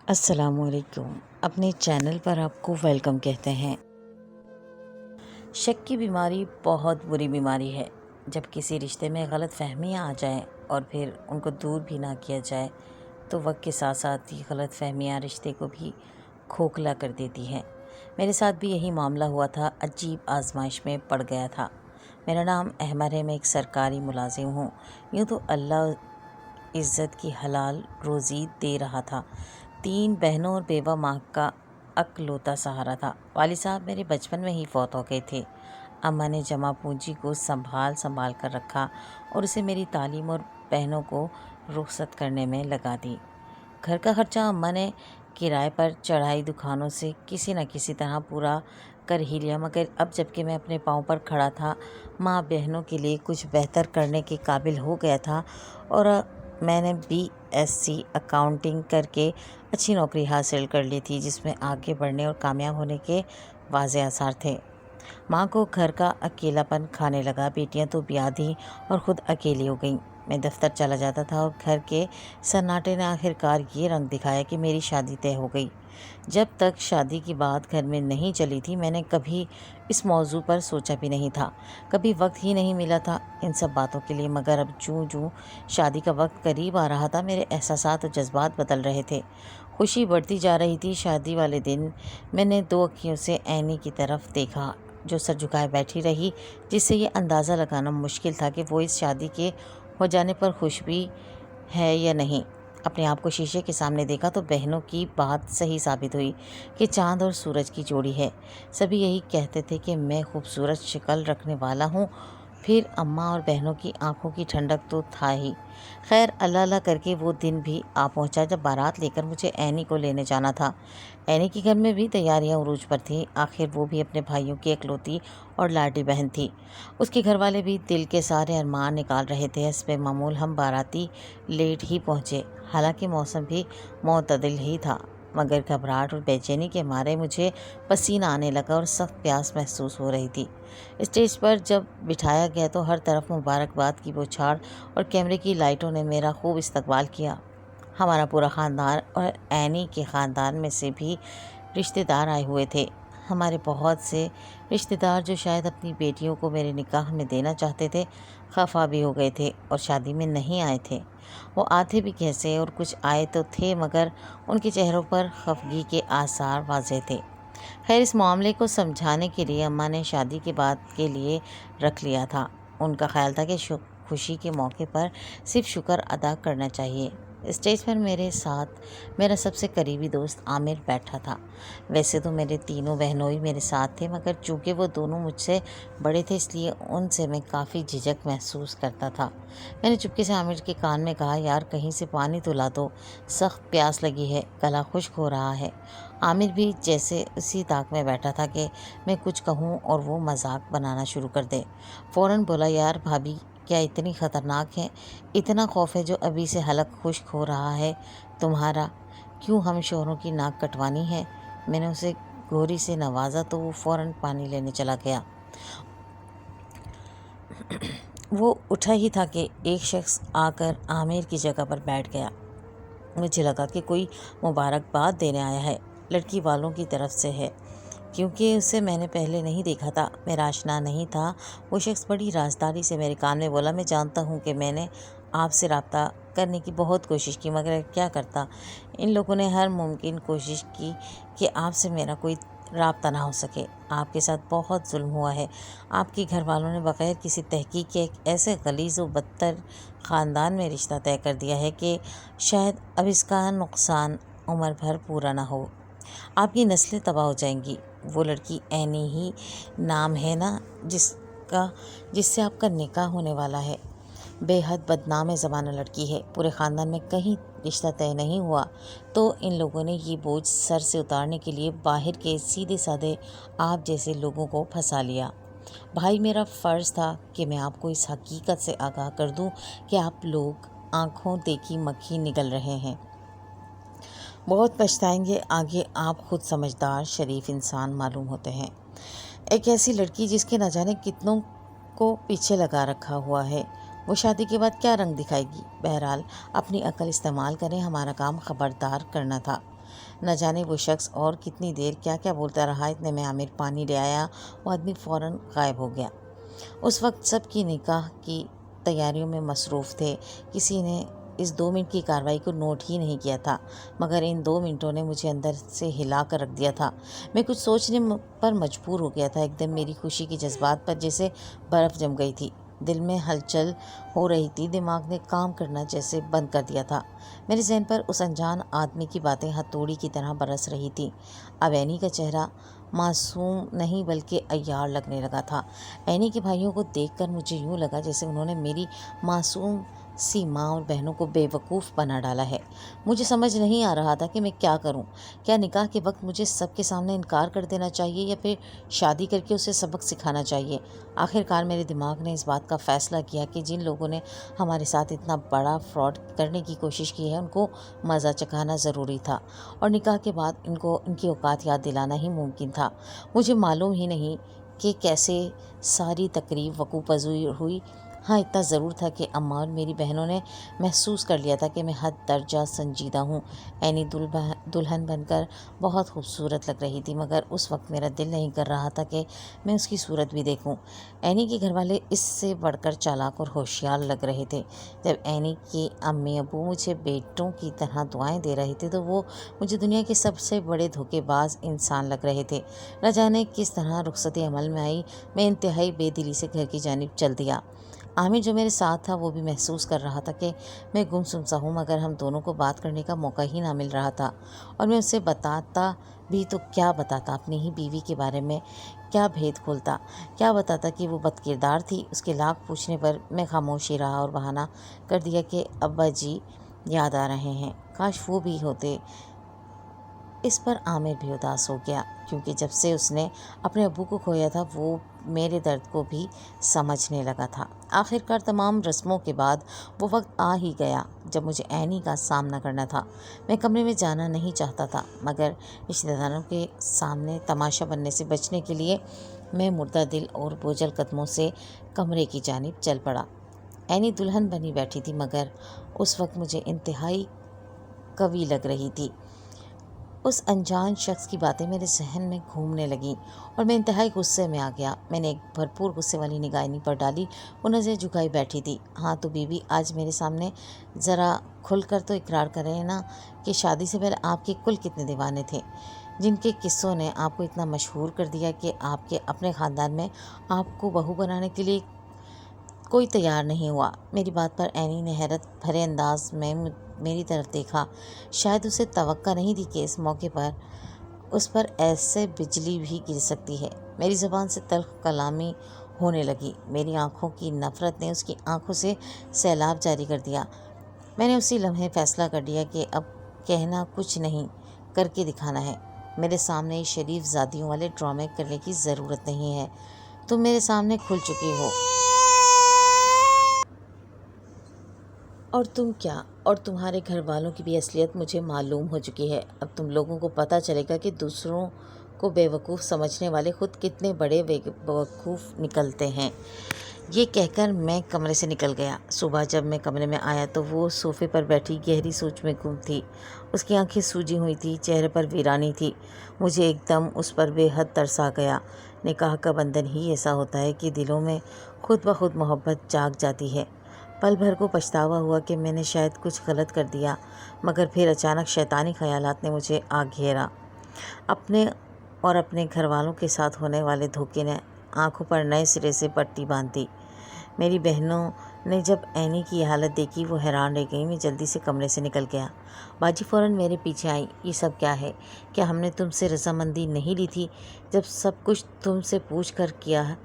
السلام علیکم، اپنے چینل پر آپ کو ویلکم کہتے ہیں۔ شک کی بیماری بہت بری بیماری ہے۔ جب کسی رشتے میں غلط فہمیاں آ جائیں اور پھر ان کو دور بھی نہ کیا جائے تو وقت کے ساتھ ساتھ یہ غلط فہمیاں رشتے کو بھی کھوکھلا کر دیتی ہیں۔ میرے ساتھ بھی یہی معاملہ ہوا تھا، عجیب آزمائش میں پڑ گیا تھا۔ میرا نام احمد ہے، میں ایک سرکاری ملازم ہوں۔ یوں تو اللہ عزت کی حلال روزی دے رہا تھا، 3 بہنوں اور بیوہ ماں کا اکلوتا سہارا تھا۔ والد صاحب میرے بچپن میں ہی فوت ہو گئے تھے۔ اماں نے جمع پونجی کو سنبھال کر رکھا اور اسے میری تعلیم اور بہنوں کو رخصت کرنے میں لگا دی۔ گھر کا خرچہ اماں نے کرائے پر چڑھائی دکانوں سے کسی نہ کسی طرح پورا کر ہی لیا، مگر اب جب کہ میں اپنے پاؤں پر کھڑا تھا، ماں بہنوں کے لیے کچھ بہتر کرنے کے قابل ہو گیا تھا اور میں نے BSc اکاؤنٹنگ کر کے اچھی نوکری حاصل کر لی تھی، جس میں آگے بڑھنے اور کامیاب ہونے کے واضح آثار تھے۔ ماں کو گھر کا اکیلا پن کھانے لگا، بیٹیاں تو بیاہ دیں اور خود اکیلی ہو گئیں۔ میں دفتر چلا جاتا تھا اور گھر کے سناٹے نے آخرکار یہ رنگ دکھایا کہ میری شادی طے ہو گئی۔ جب تک شادی کی بات گھر میں نہیں چلی تھی، میں نے کبھی اس موضوع پر سوچا بھی نہیں تھا، کبھی وقت ہی نہیں ملا تھا ان سب باتوں کے لیے، مگر اب جوں شادی کا وقت قریب آ رہا تھا، میرے احساسات اور جذبات بدل رہے تھے۔ خوشی بڑھتی جا رہی تھی۔ شادی والے دن میں نے 2 اکھیوں سے عینی کی طرف دیکھا، جو سر جھکائے بیٹھی رہی، جس سے یہ اندازہ لگانا مشکل تھا کہ وہ اس شادی کے ہو جانے پر خوش بھی ہے یا نہیں۔ اپنے آپ کو شیشے کے سامنے دیکھا تو بہنوں کی بات صحیح ثابت ہوئی کہ چاند اور سورج کی جوڑی ہے۔ سبھی یہی کہتے تھے کہ میں خوبصورت شکل رکھنے والا ہوں، پھر اماں اور بہنوں کی آنکھوں کی ٹھنڈک تو تھا ہی۔ خیر، اللہ کر کے وہ دن بھی آ پہنچا جب بارات لے کر مجھے عینی کو لینے جانا تھا۔ عینی کے گھر میں بھی تیاریاں عروج پر تھیں، آخر وہ بھی اپنے بھائیوں کی اکلوتی اور لاڈلی بہن تھی۔ اس کے گھر والے بھی دل کے سارے ارمان نکال رہے تھے۔ حسب معمول ہم باراتی لیٹ ہی پہنچے، حالانکہ موسم بھی معتدل ہی تھا، مگر گھبراہٹ اور بے چینی کے مارے مجھے پسینہ آنے لگا اور سخت پیاس محسوس ہو رہی تھی۔ اسٹیج پر جب بٹھایا گیا تو ہر طرف مبارکباد کی بوچھاڑ اور کیمرے کی لائٹوں نے میرا خوب استقبال کیا۔ ہمارا پورا خاندان اور عینی کے خاندان میں سے بھی رشتہ دار آئے ہوئے تھے۔ ہمارے بہت سے رشتہ دار جو شاید اپنی بیٹیوں کو میرے نکاح میں دینا چاہتے تھے، خفا بھی ہو گئے تھے اور شادی میں نہیں آئے تھے۔ وہ آتے بھی کیسے، اور کچھ آئے تو تھے مگر ان کے چہروں پر خفگی کے آثار واضح تھے۔ خیر، اس معاملے کو سمجھانے کے لیے اماں نے شادی کے بعد کے لیے رکھ لیا تھا۔ ان کا خیال تھا کہ خوشی کے موقع پر صرف شکر ادا کرنا چاہیے۔ اسٹیج پر میرے ساتھ میرا سب سے قریبی دوست عامر بیٹھا تھا۔ ویسے تو میرے تینوں بہنوئی میرے ساتھ تھے، مگر چونکہ وہ دونوں مجھ سے بڑے تھے، اس لیے ان سے میں کافی جھجک محسوس کرتا تھا۔ میں نے چپکے سے عامر کے کان میں کہا، یار کہیں سے پانی تو لا دو، سخت پیاس لگی ہے، گلا خشک ہو رہا ہے۔ عامر بھی جیسے اسی طاق میں بیٹھا تھا کہ میں کچھ کہوں اور وہ مذاق بنانا شروع کر دے۔ فوراً بولا، یار بھابھی کیا اتنی خطرناک ہے؟ اتنا خوف ہے جو ابھی سے حلق خشک ہو رہا ہے تمہارا؟ کیوں ہم شوہروں کی ناک کٹوانی ہے؟ میں نے اسے گوری سے نوازا تو وہ فوراً پانی لینے چلا گیا۔ وہ اٹھا ہی تھا کہ ایک شخص آ کر عامر کی جگہ پر بیٹھ گیا۔ مجھے لگا کہ کوئی مبارکباد دینے آیا ہے، لڑکی والوں کی طرف سے ہے، کیونکہ اسے میں نے پہلے نہیں دیکھا تھا، میرا آشنا نہیں تھا۔ وہ شخص بڑی رازداری سے میرے کان میں بولا، میں جانتا ہوں کہ میں نے آپ سے رابطہ کرنے کی بہت کوشش کی، مگر کیا کرتا، ان لوگوں نے ہر ممکن کوشش کی کہ آپ سے میرا کوئی رابطہ نہ ہو سکے۔ آپ کے ساتھ بہت ظلم ہوا ہے۔ آپ کے گھر والوں نے بغیر کسی تحقیق کے ایک ایسے غلیظ و بدتر خاندان میں رشتہ طے کر دیا ہے کہ شاید اب اس کا نقصان عمر بھر پورا نہ ہو۔ آپ کی نسلیں تباہ ہو جائیں گی۔ وہ لڑکی عینی ہی نام ہے نا جس سے آپ کا نکاح ہونے والا ہے؟ بے حد بدنام زمانہ لڑکی ہے، پورے خاندان میں کہیں رشتہ طے نہیں ہوا، تو ان لوگوں نے یہ بوجھ سر سے اتارنے کے لیے باہر کے سیدھے سادے آپ جیسے لوگوں کو پھنسا لیا۔ بھائی، میرا فرض تھا کہ میں آپ کو اس حقیقت سے آگاہ کر دوں کہ آپ لوگ آنکھوں دیکھی مکھی نگل رہے ہیں۔ بہت پچھتائیں گے آگے، آپ خود سمجھدار شریف انسان معلوم ہوتے ہیں۔ ایک ایسی لڑکی جس کے نہ جانے کتنوں کو پیچھے لگا رکھا ہوا ہے، وہ شادی کے بعد کیا رنگ دکھائے گی؟ بہرحال اپنی عقل استعمال کریں، ہمارا کام خبردار کرنا تھا۔ نہ جانے وہ شخص اور کتنی دیر کیا کیا بولتا رہا، اتنے میں عامر پانی لے آیا، وہ آدمی فوراً غائب ہو گیا۔ اس وقت سب کی نکاح کی تیاریوں میں مصروف تھے، کسی نے اس 2 منٹ کی کارروائی کو نوٹ ہی نہیں کیا تھا، مگر ان 2 منٹوں نے مجھے اندر سے ہلا کر رکھ دیا تھا۔ میں کچھ سوچنے پر مجبور ہو گیا تھا۔ ایک دم میری خوشی کے جذبات پر جیسے برف جم گئی تھی، دل میں ہلچل ہو رہی تھی، دماغ نے کام کرنا جیسے بند کر دیا تھا۔ میرے ذہن پر اس انجان آدمی کی باتیں ہتھوڑی کی طرح برس رہی تھیں۔ اب اینی کا چہرہ معصوم نہیں بلکہ عیار لگنے لگا تھا۔ اینی کے بھائیوں کو دیکھ کر مجھے یوں لگا جیسے انہوں نے میری معصوم سی ماں اور بہنوں کو بے وقوف بنا ڈالا ہے۔ مجھے سمجھ نہیں آ رہا تھا کہ میں کیا کروں۔ کیا نکاح کے وقت مجھے سب کے سامنے انکار کر دینا چاہیے یا پھر شادی کر کے اسے سبق سکھانا چاہیے؟ آخر کار میرے دماغ نے اس بات کا فیصلہ کیا کہ جن لوگوں نے ہمارے ساتھ اتنا بڑا فراڈ کرنے کی کوشش کی ہے ان کو مزہ چکھانا ضروری تھا، اور نکاح کے بعد ان کو ان کی اوقات یاد دلانا ہی ممکن تھا۔ مجھے معلوم ہی نہیں کہ کیسے ساری تقریب وقوع پذیر ہوئی۔ ہاں، اتنا ضرور تھا کہ اماں اور میری بہنوں نے محسوس کر لیا تھا کہ میں حد درجہ سنجیدہ ہوں۔ اینی دلہن بن کر بہت خوبصورت لگ رہی تھی، مگر اس وقت میرا دل نہیں کر رہا تھا کہ میں اس کی صورت بھی دیکھوں۔ اینی کے گھر والے اس سے بڑھ کر چالاک اور ہوشیار لگ رہے تھے۔ جب اینی کے امی ابو مجھے بیٹوں کی طرح دعائیں دے رہے تھے تو وہ مجھے دنیا کے سب سے بڑے دھوکے باز انسان لگ رہے تھے۔ نہ جانے کس طرح رخصت عمل میں آئی، میں انتہائی بے دلی سے گھر کی جانب چل دیا۔ عامر جو میرے ساتھ تھا وہ بھی محسوس کر رہا تھا کہ میں گمسم سا ہوں، مگر ہم دونوں کو بات کرنے کا موقع ہی نہ مل رہا تھا، اور میں اسے بتاتا بھی تو کیا بتاتا، اپنی ہی بیوی کے بارے میں کیا بھید کھولتا، کیا بتاتا کہ وہ بد کردار تھی۔ اس کے لاکھ پوچھنے پر میں خاموش ہی رہا اور بہانہ کر دیا کہ ابا جی یاد آ رہے ہیں، کاش وہ بھی ہوتے۔ اس پر عامر بھی اداس ہو گیا، کیونکہ جب سے اس نے اپنے ابو کو کھویا تھا وہ میرے درد کو بھی سمجھنے لگا تھا۔ آخر کار تمام رسموں کے بعد وہ وقت آ ہی گیا جب مجھے اینی کا سامنا کرنا تھا۔ میں کمرے میں جانا نہیں چاہتا تھا، مگر رشتہ داروں کے سامنے تماشا بننے سے بچنے کے لیے میں مردہ دل اور بوجھل قدموں سے کمرے کی جانب چل پڑا۔ اینی دلہن بنی بیٹھی تھی، مگر اس وقت مجھے انتہائی قوی لگ رہی تھی۔ اس انجان شخص کی باتیں میرے ذہن میں گھومنے لگیں اور میں انتہائی غصے میں آ گیا۔ میں نے ایک بھرپور غصے والی نگاہ اینی پر ڈالی، وہ نظر جھکائی بیٹھی تھی۔ ہاں تو بیوی، آج میرے سامنے ذرا کھل کر تو اقرار کریں نا کہ شادی سے پہلے آپ کے کل کتنے دیوانے تھے، جن کے قصوں نے آپ کو اتنا مشہور کر دیا کہ آپ کے اپنے خاندان میں آپ کو بہو بنانے کے لیے کوئی تیار نہیں ہوا۔ میری بات پر اینی نے حیرت بھرے انداز میں میری طرف دیکھا۔ شاید اسے توقع نہیں تھی کہ اس موقع پر اس پر ایسے بجلی بھی گر سکتی ہے۔ میری زبان سے تلخ کلامی ہونے لگی، میری آنکھوں کی نفرت نے اس کی آنکھوں سے سیلاب جاری کر دیا۔ میں نے اسی لمحے فیصلہ کر لیا کہ اب کہنا کچھ نہیں، کر کے دکھانا ہے۔ میرے سامنے شریف زادیوں والے ڈرامے کرنے کی ضرورت نہیں ہے، تم میرے سامنے کھل چکی ہو، اور تم کیا اور تمہارے گھر والوں کی بھی اصلیت مجھے معلوم ہو چکی ہے۔ اب تم لوگوں کو پتہ چلے گا کہ دوسروں کو بے وقوف سمجھنے والے خود کتنے بڑے بیوقوف نکلتے ہیں۔ یہ کہہ کر میں کمرے سے نکل گیا۔ صبح جب میں کمرے میں آیا تو وہ صوفے پر بیٹھی گہری سوچ میں گم تھی۔ اس کی آنکھیں سوجی ہوئی تھیں، چہرے پر ویرانی تھی۔ مجھے ایک دم اس پر بے حد ترس آ گیا۔ نکاح کا بندھن ہی ایسا ہوتا ہے کہ دلوں میں خود بخود محبت جاگ جاتی ہے۔ پل بھر کو پچھتاوا ہوا کہ میں نے شاید کچھ غلط کر دیا، مگر پھر اچانک شیطانی خیالات نے مجھے آ گھیرا۔ اپنے اور اپنے گھر والوں کے ساتھ ہونے والے دھوکے نے آنکھوں پر نئے سرے سے پٹی باندھ دی۔ میری بہنوں نے جب اینی کی حالت دیکھی وہ حیران رہ گئیں۔ میں جلدی سے کمرے سے نکل گیا۔ باجی فوراً میرے پیچھے آئی۔ یہ سب کیا ہے؟ کیا ہم نے تم سے رضامندی نہیں لی تھی؟ جب سب کچھ تم سے پوچھ کر کیا ہے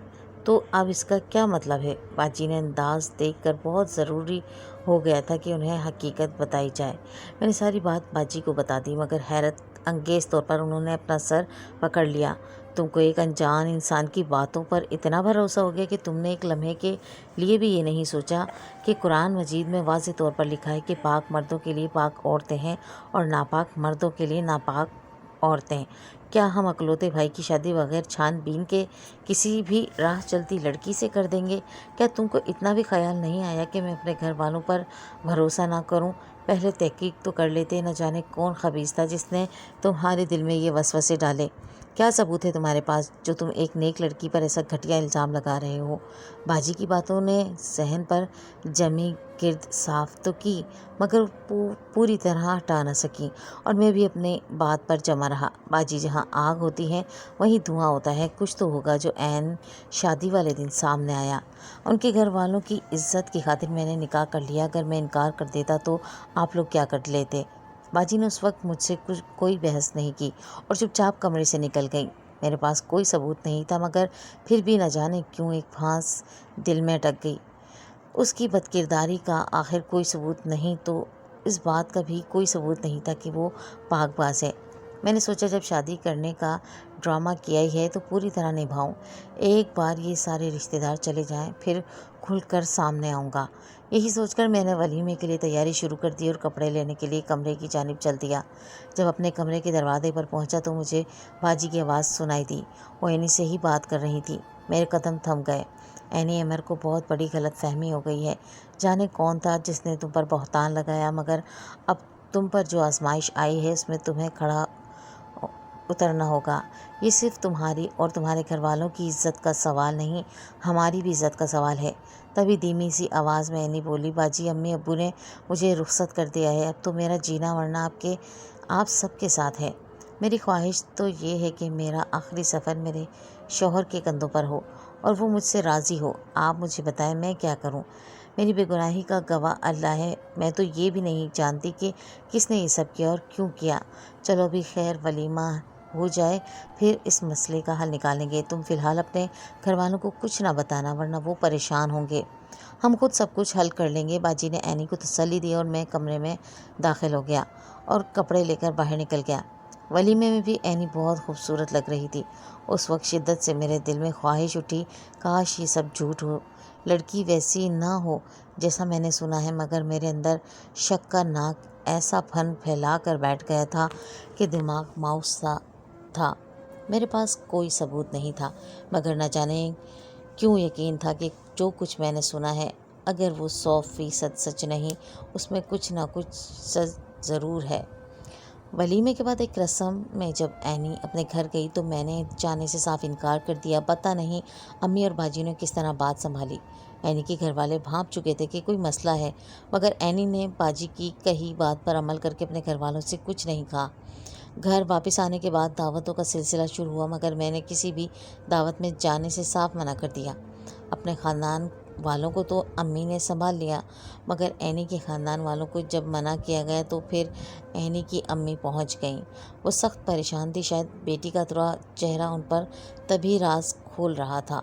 تو اب اس کا کیا مطلب ہے؟ باجی نے انداز دیکھ کر بہت ضروری ہو گیا تھا کہ انہیں حقیقت بتائی جائے۔ میں نے ساری بات باجی کو بتا دی، مگر حیرت انگیز طور پر انہوں نے اپنا سر پکڑ لیا۔ تم کو ایک انجان انسان کی باتوں پر اتنا بھروسہ ہو گیا کہ تم نے ایک لمحے کے لیے بھی یہ نہیں سوچا کہ قرآن مجید میں واضح طور پر لکھا ہے کہ پاک مردوں کے لیے پاک عورتیں ہیں اور ناپاک مردوں کے لیے ناپاک عورتیں۔ کیا ہم اکلوتے بھائی کی شادی بغیر چھان بین کے کسی بھی راہ چلتی لڑکی سے کر دیں گے؟ کیا تم کو اتنا بھی خیال نہیں آیا کہ میں اپنے گھر والوں پر بھروسہ نہ کروں؟ پہلے تحقیق تو کر لیتے، نہ جانے کون خبیث تھا جس نے تمہارے دل میں یہ وسوسے ڈالے۔ کیا ثبوت ہے تمہارے پاس جو تم ایک نیک لڑکی پر ایسا گھٹیا الزام لگا رہے ہو؟ باجی کی باتوں نے ذہن پر جمی گرد صاف تو کی، مگر پوری طرح ہٹا نہ سکی، اور میں بھی اپنے بات پر جمع رہا۔ باجی، جہاں آگ ہوتی ہے وہیں دھواں ہوتا ہے، کچھ تو ہوگا جو عین شادی والے دن سامنے آیا۔ ان کے گھر والوں کی عزت کی خاطر میں نے نکاح کر لیا، اگر میں انکار کر دیتا تو آپ لوگ کیا کر لیتے؟ باجی نے اس وقت مجھ سے کوئی بحث نہیں کی اور چپ چاپ کمرے سے نکل گئی۔ میرے پاس کوئی ثبوت نہیں تھا، مگر پھر بھی نہ جانے کیوں ایک پھانس دل میں اٹک گئی۔ اس کی بد کرداری کا آخر کوئی ثبوت نہیں تو اس بات کا بھی کوئی ثبوت نہیں تھا کہ وہ پاک باز ہے۔ میں نے سوچا جب شادی کرنے کا ڈرامہ کیا ہی ہے تو پوری طرح نبھاؤں، ایک بار یہ سارے رشتہ دار چلے جائیں پھر کھل کر سامنے آؤں گا۔ یہی سوچ کر میں نے ولیمے کے لیے تیاری شروع کر دی اور کپڑے لینے کے لیے کمرے کی جانب چل دیا۔ جب اپنے کمرے کے دروازے پر پہنچا تو مجھے باجی کی آواز سنائی دی۔ وہ عینی سے ہی بات کر رہی تھی۔ میرے قدم تھم گئے۔ عینی، عمر کو بہت بڑی غلط فہمی ہو گئی ہے۔ جانے کون تھا جس نے تم پر بہتان لگایا، مگر اب تم پر جو آزمائش آئی ہے اس میں تمہیں کھڑا اترنا ہوگا۔ یہ صرف تمہاری اور تمہارے گھر والوں کی عزت کا سوال نہیں، ہماری بھی عزت کا سوال ہے۔ تبھی دھیمی سی آواز میں عینی بولی، باجی، امی ابو نے مجھے رخصت کر دیا ہے، اب تو میرا جینا مرنا آپ سب کے ساتھ ہے۔ میری خواہش تو یہ ہے کہ میرا آخری سفر میرے شوہر کے کندھوں پر ہو اور وہ مجھ سے راضی ہو۔ آپ مجھے بتائیں میں کیا کروں؟ میری بے گناہی کا گواہ اللہ ہے، میں تو یہ بھی نہیں جانتی کہ کس نے یہ سب کیا اور کیوں کیا۔ چلو ابھی خیر ولیمہ ہو جائے پھر اس مسئلے کا حل نکالیں گے۔ تم فی الحال اپنے گھر والوں کو کچھ نہ بتانا ورنہ وہ پریشان ہوں گے، ہم خود سب کچھ حل کر لیں گے۔ باجی نے عینی کو تسلی دی اور میں کمرے میں داخل ہو گیا اور کپڑے لے کر باہر نکل گیا۔ ولیمے میں بھی عینی بہت خوبصورت لگ رہی تھی۔ اس وقت شدت سے میرے دل میں خواہش اٹھی، کاش یہ سب جھوٹ ہو، لڑکی ویسی نہ ہو جیسا میں نے سنا ہے، مگر میرے اندر شک کا ناگ ایسا پھن پھیلا کر بیٹھ گیا تھا کہ دماغ ماؤس سا تھا۔ میرے پاس کوئی ثبوت نہیں تھا، مگر نہ جانے کیوں یقین تھا کہ جو کچھ میں نے سنا ہے اگر وہ 100% سچ نہیں، اس میں کچھ نہ کچھ سچ ضرور ہے۔ ولیمے کے بعد ایک رسم میں جب عینی اپنے گھر گئی تو میں نے جانے سے صاف انکار کر دیا۔ پتہ نہیں امی اور باجی نے کس طرح بات سنبھالی۔ عینی کے گھر والے بھانپ چکے تھے کہ کوئی مسئلہ ہے، مگر عینی نے باجی کی کہی بات پر عمل کر کے اپنے گھر والوں سے کچھ نہیں کہا۔ گھر واپس آنے کے بعد دعوتوں کا سلسلہ شروع ہوا، مگر میں نے کسی بھی دعوت میں جانے سے صاف منع کر دیا۔ اپنے خاندان والوں کو تو امی نے سنبھال لیا، مگر عینی کے خاندان والوں کو جب منع کیا گیا تو پھر عینی کی امی پہنچ گئیں۔ وہ سخت پریشان تھی، شاید بیٹی کا تھوڑا چہرہ ان پر تبھی راز کھول رہا تھا۔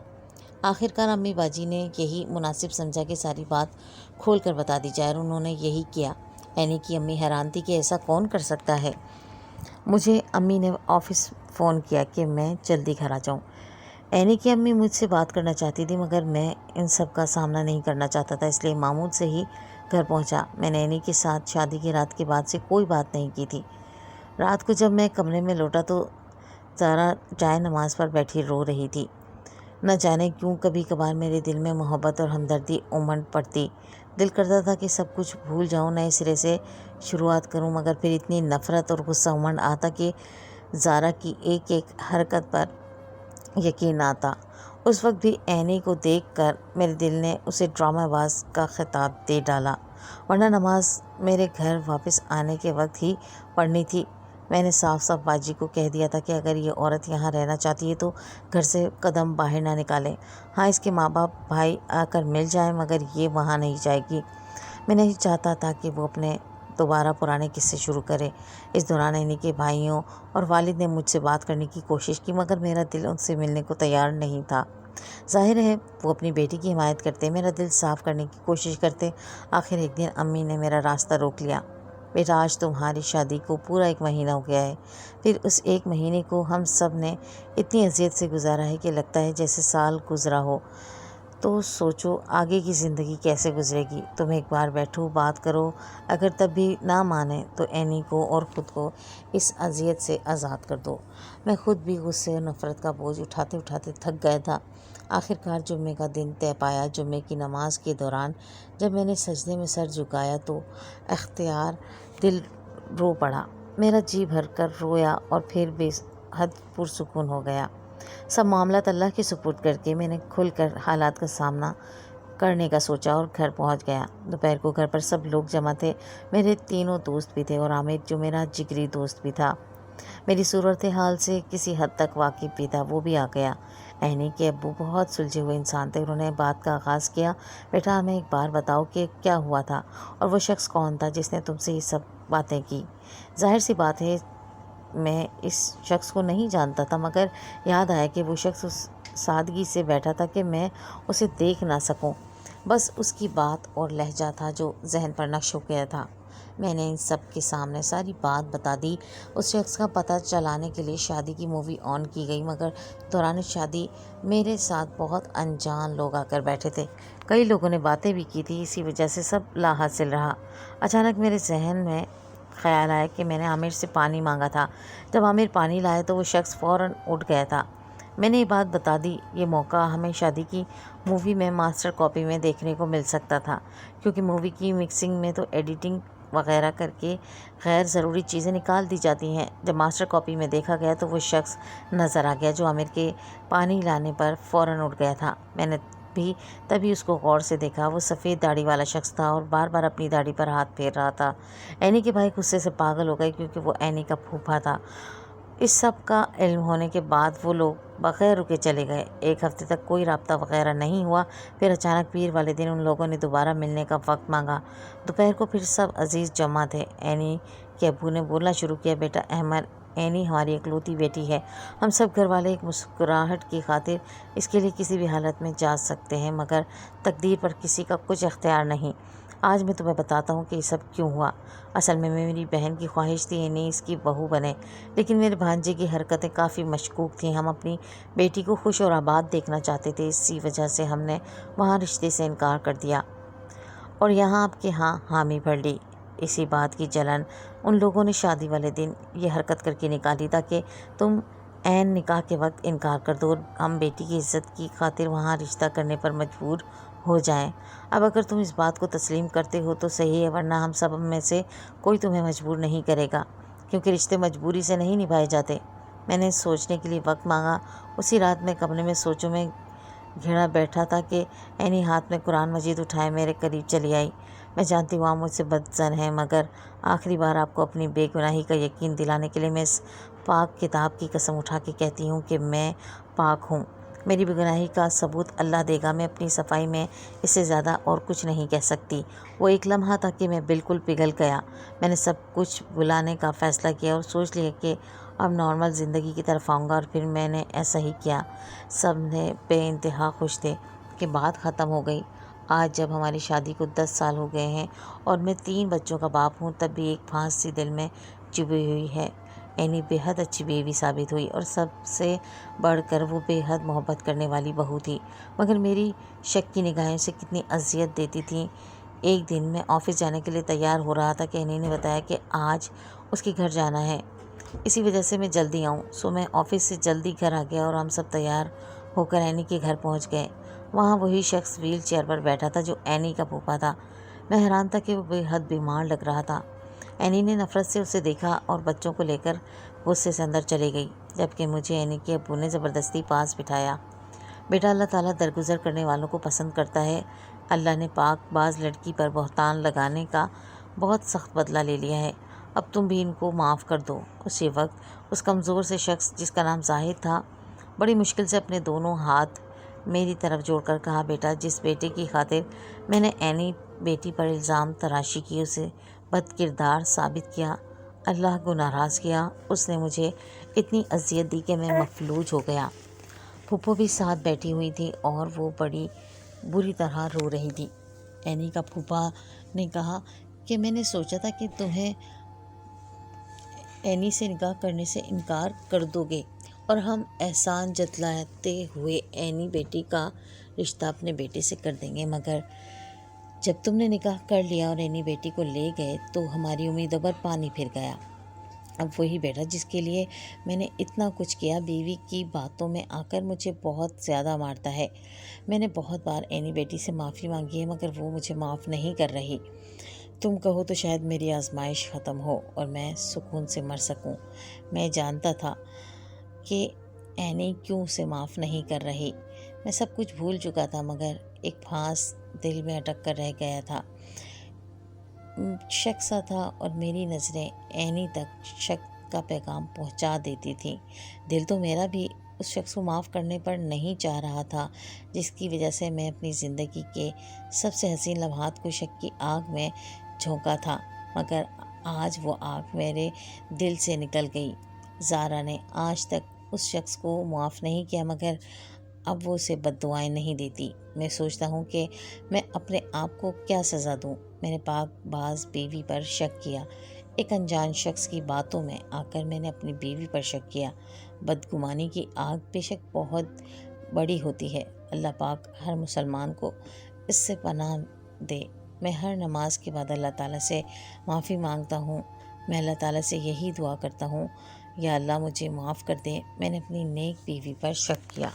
آخرکار امی باجی نے یہی مناسب سمجھا کہ ساری بات کھول کر بتا دی جائے، اور انہوں نے یہی کیا۔ عینی کی امی حیران تھی کہ ایسا کون کر سکتا ہے۔ مجھے امی نے آفس فون کیا کہ میں جلدی گھر آ جاؤں۔ عینی کی امی مجھ سے بات کرنا چاہتی تھی، مگر میں ان سب کا سامنا نہیں کرنا چاہتا تھا، اس لیے معمول سے ہی گھر پہنچا۔ میں نے عینی کے ساتھ شادی کی رات کے بعد سے کوئی بات نہیں کی تھی۔ رات کو جب میں کمرے میں لوٹا تو زارا جائے نماز پر بیٹھی رو رہی تھی۔ نہ جانے کیوں کبھی کبھار میرے دل میں محبت اور ہمدردی امنڈ پڑتی، دل کرتا تھا کہ سب کچھ بھول جاؤں، نئے سرے سے شروعات کروں، مگر پھر اتنی نفرت اور غصہ امنڈ آتا کہ زارا کی ایک ایک حرکت پر یقین نہ آتا۔ اس وقت بھی عینی کو دیکھ کر میرے دل نے اسے ڈرامہ باز کا خطاب دے ڈالا، ورنہ نماز میرے گھر واپس آنے کے وقت ہی پڑھنی تھی۔ میں نے صاف صاف باجی کو کہہ دیا تھا کہ اگر یہ عورت یہاں رہنا چاہتی ہے تو گھر سے قدم باہر نہ نکالے۔ ہاں، اس کے ماں باپ بھائی آ کر مل جائیں، مگر یہ وہاں نہیں جائے گی۔ میں نہیں چاہتا تھا کہ وہ اپنے دوبارہ پرانے قصے شروع کرے۔ اس دوران عینی کے بھائیوں اور والد نے مجھ سے بات کرنے کی کوشش کی، مگر میرا دل ان سے ملنے کو تیار نہیں تھا۔ ظاہر ہے وہ اپنی بیٹی کی حمایت کرتے، میرا دل صاف کرنے کی کوشش کرتے۔ آخر ایک دن امی نے میرا راستہ روک لیا۔ بیٹا، آج تمہاری شادی کو پورا 1 مہینہ ہو گیا ہے۔ پھر اس 1 مہینے کو ہم سب نے اتنی اذیت سے گزارا ہے کہ لگتا ہے جیسے سال گزرا ہو۔ تو سوچو آگے کی زندگی کیسے گزرے گی۔ تم ایک بار بیٹھو، بات کرو، اگر تب بھی نہ مانے تو اینی کو اور خود کو اس اذیت سے آزاد کر دو۔ میں خود بھی غصے اور نفرت کا بوجھ اٹھاتے اٹھاتے تھک گیا تھا۔ آخرکار جمعے کا دن طے پایا۔ جمعے کی نماز کے دوران جب میں نے سجدے میں سر جھکایا تو اختیار دل رو پڑا۔ میرا جی بھر کر رویا اور پھر بے حد پرسکون ہو گیا۔ سب معاملات اللہ کے سپرد کر کے میں نے کھل کر حالات کا سامنا کرنے کا سوچا اور گھر پہنچ گیا۔ دوپہر کو گھر پر سب لوگ جمع تھے۔ میرے تینوں دوست بھی تھے اور عامر جو میرا جگری دوست بھی تھا، میری صورتحال سے کسی حد تک واقف بھی تھا، وہ بھی آ گیا۔ اینی کے ابو بہت سلجھے ہوئے انسان تھے۔ انہوں نے بات کا آغاز کیا، بیٹا ہمیں ایک بار بتاؤ کہ کیا ہوا تھا اور وہ شخص کون تھا جس نے تم سے یہ سب باتیں کی؟ ظاہر سی بات ہے میں اس شخص کو نہیں جانتا تھا، مگر یاد آیا کہ وہ شخص اس سادگی سے بیٹھا تھا کہ میں اسے دیکھ نہ سکوں۔ بس اس کی بات اور لہجہ تھا جو ذہن پر نقش ہو گیا تھا۔ میں نے ان سب کے سامنے ساری بات بتا دی۔ اس شخص کا پتہ چلانے کے لیے شادی کی مووی آن کی گئی، مگر دوران شادی میرے ساتھ بہت انجان لوگ آ کر بیٹھے تھے۔ کئی لوگوں نے باتیں بھی کی تھی، اسی وجہ سے سب لا حاصل رہا۔ اچانک میرے ذہن میں خیال آیا کہ میں نے عامر سے پانی مانگا تھا۔ جب عامر پانی لایا تو وہ شخص فوراً اٹھ گیا تھا۔ میں نے یہ بات بتا دی۔ یہ موقع ہمیں شادی کی مووی میں ماسٹر کاپی میں دیکھنے کو مل سکتا تھا، کیونکہ مووی کی مکسنگ میں تو ایڈیٹنگ وغیرہ کر کے غیر ضروری چیزیں نکال دی جاتی ہیں۔ جب ماسٹر کاپی میں دیکھا گیا تو وہ شخص نظر آ گیا جو عامر کے پانی لانے پر فوراً اٹھ گیا تھا۔ میں نے بھی تبھی اس کو غور سے دیکھا۔ وہ سفید داڑھی والا شخص تھا اور بار بار اپنی داڑھی پر ہاتھ پھیر رہا تھا۔ اینی کے بھائی غصے سے پاگل ہو گئے کیونکہ وہ اینی کا پھوپھا تھا۔ اس سب کا علم ہونے کے بعد وہ لوگ بغیر رکے چلے گئے۔ ایک ہفتے تک کوئی رابطہ وغیرہ نہیں ہوا۔ پھر اچانک پیر والے دن ان لوگوں نے دوبارہ ملنے کا وقت مانگا۔ دوپہر کو پھر سب عزیز جمع تھے۔ اینی کے ابو نے بولنا شروع کیا، بیٹا احمد، اینی ہماری اکلوتی بیٹی ہے۔ ہم سب گھر والے ایک مسکراہٹ کی خاطر اس کے لیے کسی بھی حالت میں جا سکتے ہیں، مگر تقدیر پر کسی کا کچھ اختیار نہیں۔ آج میں تمہیں بتاتا ہوں کہ یہ سب کیوں ہوا۔ اصل میں میری بہن کی خواہش تھی اینی اس کی بہو بنے، لیکن میرے بھانجے کی حرکتیں کافی مشکوک تھیں۔ ہم اپنی بیٹی کو خوش اور آباد دیکھنا چاہتے تھے، اسی وجہ سے ہم نے وہاں رشتے سے انکار کر دیا اور یہاں آپ کے ہاں حامی بھر لی۔ اسی بات کی جلن ان لوگوں نے شادی والے دن یہ حرکت کر کے نکالی تاکہ تم عین نکاح کے وقت انکار کر دو اور ہم بیٹی کی عزت کی خاطر وہاں رشتہ کرنے پر مجبور ہو جائیں۔ اب اگر تم اس بات کو تسلیم کرتے ہو تو صحیح ہے، ورنہ ہم سب میں سے کوئی تمہیں مجبور نہیں کرے گا، کیونکہ رشتے مجبوری سے نہیں نبھائے جاتے۔ میں نے سوچنے کے لیے وقت مانگا۔ اسی رات میں کمرے میں سوچوں میں گھڑا بیٹھا تھا کہ اینی ہاتھ میں قرآن مجید اٹھائے میرے قریب چلی آئی۔ میں جانتی ہوں آپ مجھ سے بدظن ہیں، مگر آخری بار آپ کو اپنی بے گناہی کا یقین دلانے کے لیے میں اس پاک کتاب کی قسم اٹھا کے کہتی ہوں کہ میں پاک ہوں۔ میری بے گناہی کا ثبوت اللہ دے گا۔ میں اپنی صفائی میں اس سے زیادہ اور کچھ نہیں کہہ سکتی۔ وہ ایک لمحہ تھا کہ میں بالکل پگھل گیا۔ میں نے سب کچھ بھلانے کا فیصلہ کیا اور سوچ لیا کہ اب نارمل زندگی کی طرف آؤں گا، اور پھر میں نے ایسا ہی کیا۔ سب نے بے انتہا خوش تھے کہ بات ختم ہو گئی۔ آج جب ہماری شادی کو 10 سال ہو گئے ہیں اور میں 3 بچوں کا باپ ہوں، تب بھی ایک پھانس سی دل میں چبھی ہوئی ہے۔ اینی بے حد اچھی بیوی ثابت ہوئی اور سب سے بڑھ کر وہ بے حد محبت کرنے والی بہو تھی، مگر میری شک کی نگاہیں اسے کتنی اذیت دیتی تھیں۔ ایک دن میں آفس جانے کے لیے تیار ہو رہا تھا کہ اینی نے بتایا کہ آج اس کے گھر جانا ہے، اسی وجہ سے میں جلدی آؤں۔ سو میں آفس سے جلدی گھر آ گیا اور ہم سب تیار ہو کر اینی کے گھر پہنچ گئے۔ وہاں وہی شخص ویل چیئر پر بیٹھا تھا جو اینی کا پھوپھا تھا۔ میں حیران تھا کہ وہ بے حد بیمار لگ رہا تھا۔ اینی نے نفرت سے اسے دیکھا اور بچوں کو لے کر غصے سے اندر چلی گئی، جبکہ مجھے اینی کے ابو نے زبردستی پاس بٹھایا۔ بیٹا، اللہ تعالیٰ درگزر کرنے والوں کو پسند کرتا ہے۔ اللہ نے پاک باز لڑکی پر بہتان لگانے کا بہت سخت بدلہ لے لیا ہے، اب تم بھی ان کو معاف کر دو۔ اسی وقت اس کمزور سے شخص جس کا نام زاہد تھا بڑی مشکل سے اپنے دونوں ہاتھ میری طرف جوڑ کر کہا، بیٹا، جس بیٹے کی خاطر میں نے اینی بیٹی پر الزام تراشی کی، اسے بد کردار ثابت کیا، اللہ کو ناراض کیا، اس نے مجھے اتنی اذیت دی کہ میں مفلوج ہو گیا۔ پھوپھو بھی ساتھ بیٹھی ہوئی تھی اور وہ بڑی بری طرح رو رہی تھی۔ اینی کا پھوپھا نے کہا کہ میں نے سوچا تھا کہ تمہیں اینی سے نکاح کرنے سے انکار کر دو گے اور ہم احسان جتلاتے ہوئے عینی بیٹی کا رشتہ اپنے بیٹے سے کر دیں گے، مگر جب تم نے نکاح کر لیا اور عینی بیٹی کو لے گئے تو ہماری امیدوں پر پانی پھر گیا۔ اب وہی بیٹا جس کے لیے میں نے اتنا کچھ کیا بیوی کی باتوں میں آ کر مجھے بہت زیادہ مارتا ہے۔ میں نے بہت بار عینی بیٹی سے معافی مانگی ہے مگر وہ مجھے معاف نہیں کر رہی۔ تم کہو تو شاید میری آزمائش ختم ہو اور میں سکون سے مر سکوں۔ میں جانتا تھا کہ عینی کیوں اسے معاف نہیں کر رہی۔ میں سب کچھ بھول چکا تھا مگر ایک پھانس دل میں اٹک کر رہ گیا تھا۔ شک سا تھا اور میری نظریں عینی تک شک کا پیغام پہنچا دیتی تھیں۔ دل تو میرا بھی اس شخص کو معاف کرنے پر نہیں چاہ رہا تھا جس کی وجہ سے میں اپنی زندگی کے سب سے حسین لمحات کو شک کی آگ میں جھونکا تھا، مگر آج وہ آگ میرے دل سے نکل گئی۔ زارا نے آج تک اس شخص کو معاف نہیں کیا مگر اب وہ اسے بد دعائیں نہیں دیتی۔ میں سوچتا ہوں کہ میں اپنے آپ کو کیا سزا دوں۔ میں نے پاک باز بیوی پر شک کیا۔ ایک انجان شخص کی باتوں میں آ کر میں نے اپنی بیوی پر شک کیا۔ بدگمانی کی آگ بے شک بہت بڑی ہوتی ہے۔ اللہ پاک ہر مسلمان کو اس سے پناہ دے۔ میں ہر نماز کے بعد اللہ تعالیٰ سے معافی مانگتا ہوں۔ میں اللہ تعالیٰ سے یہی دعا کرتا ہوں، یا اللہ مجھے معاف کر دے، میں نے اپنی نیک بیوی پر شک کیا۔